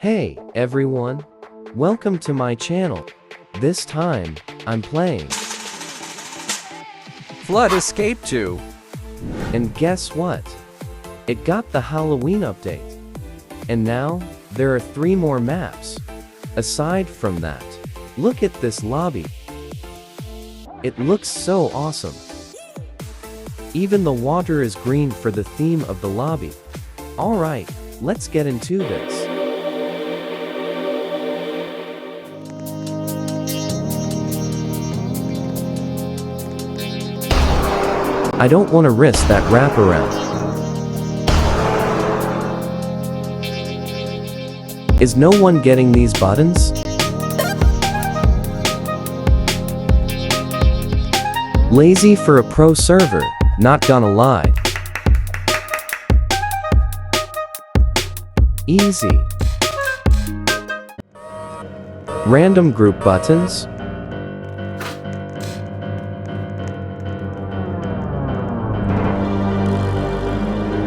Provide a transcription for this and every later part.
Hey, everyone. Welcome to my channel. This time, I'm playing. Flood Escape 2. And guess what? It got the Halloween update. And now, there are 3 more maps. Aside from that, look at this lobby. It looks so awesome. Even the water is green for the theme of the lobby. Alright, let's get into this. I don't want to risk that wraparound. Is no one getting these buttons? Lazy for a pro server, not gonna lie. Easy. Random group buttons?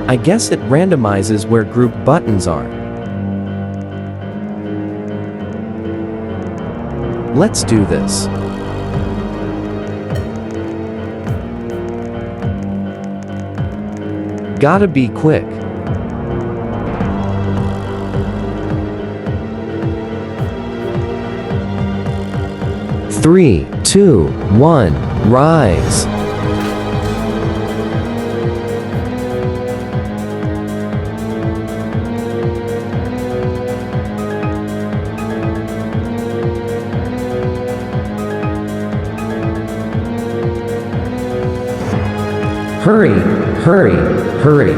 I guess it randomizes where group buttons are. Let's do this. Gotta be quick. Three, 2, 1, rise. Hurry, hurry, hurry.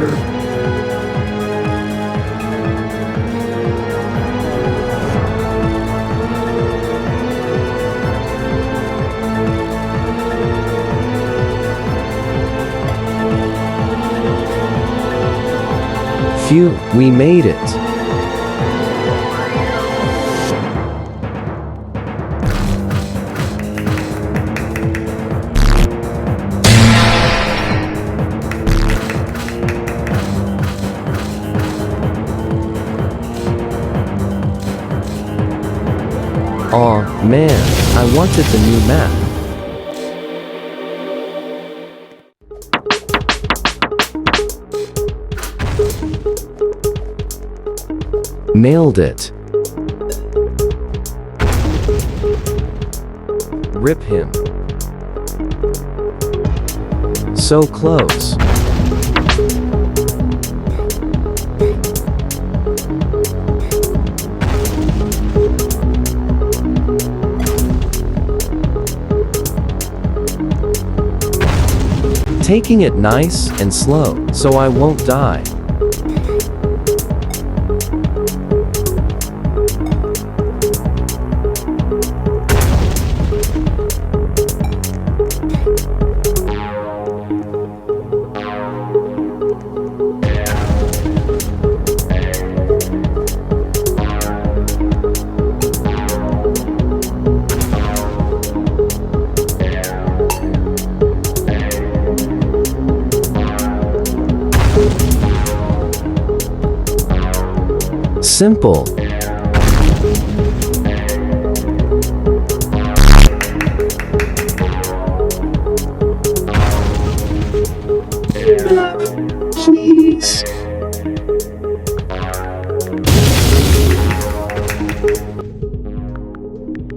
Phew, we made it. Aw, man, I wanted the new map. Nailed it. Rip him. So close. Taking it nice and slow, so I won't die. Simple. Please.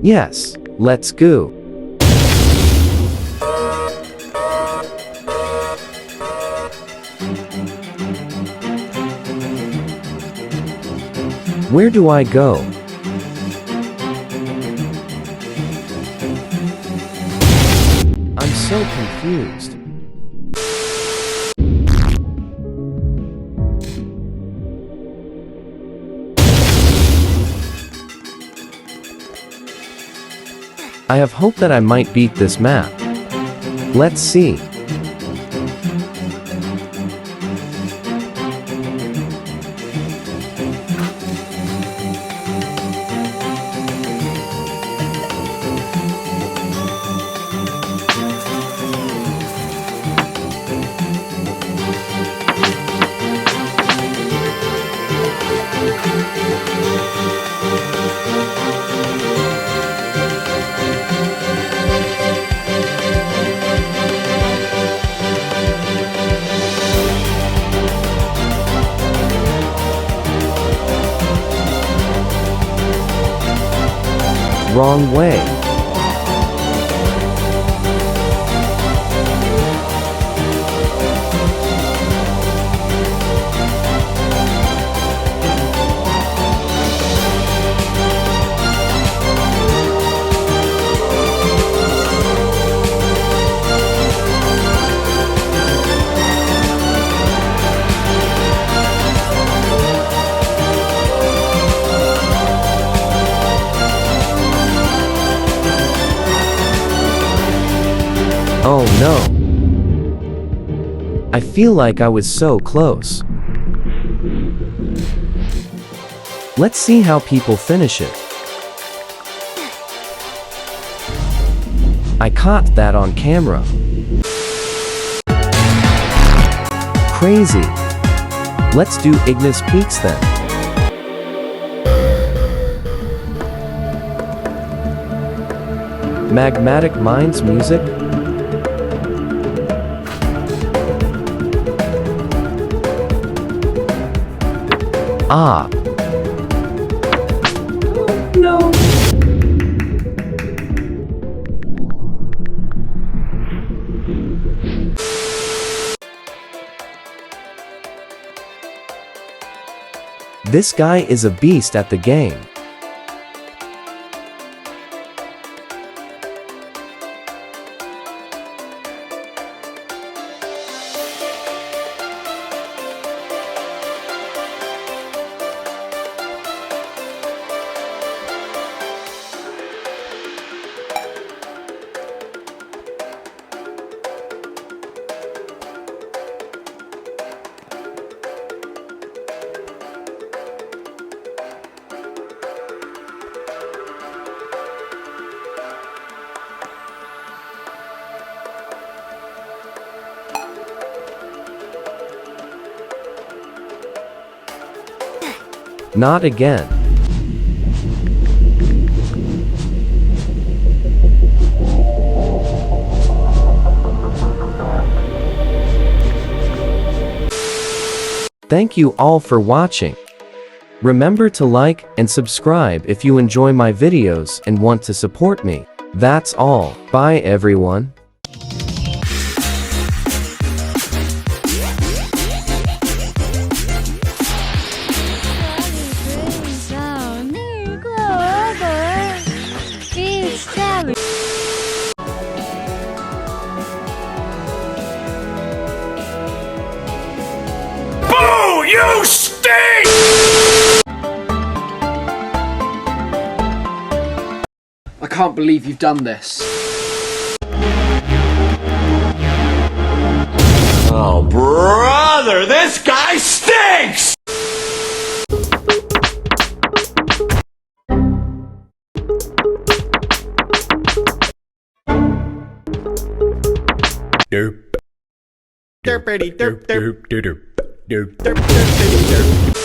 Yes, let's go. Where do I go? I'm so confused. I have hope that I might beat this map. Let's see. wrong way. Oh no. I feel like I was so close. Let's see how people finish it. I caught that on camera. Crazy. Let's do Ignis Peaks then. Magmatic Minds music. Ah. No. This guy is a beast at the game. Not again. Thank you all for watching. Remember to like and subscribe if you enjoy my videos and want to support me. That's all. Bye everyone. You stink! I can't believe you've done this. Oh, brother, this guy stinks! Derp. Derpity derp derp derp derp derp derp derp derp.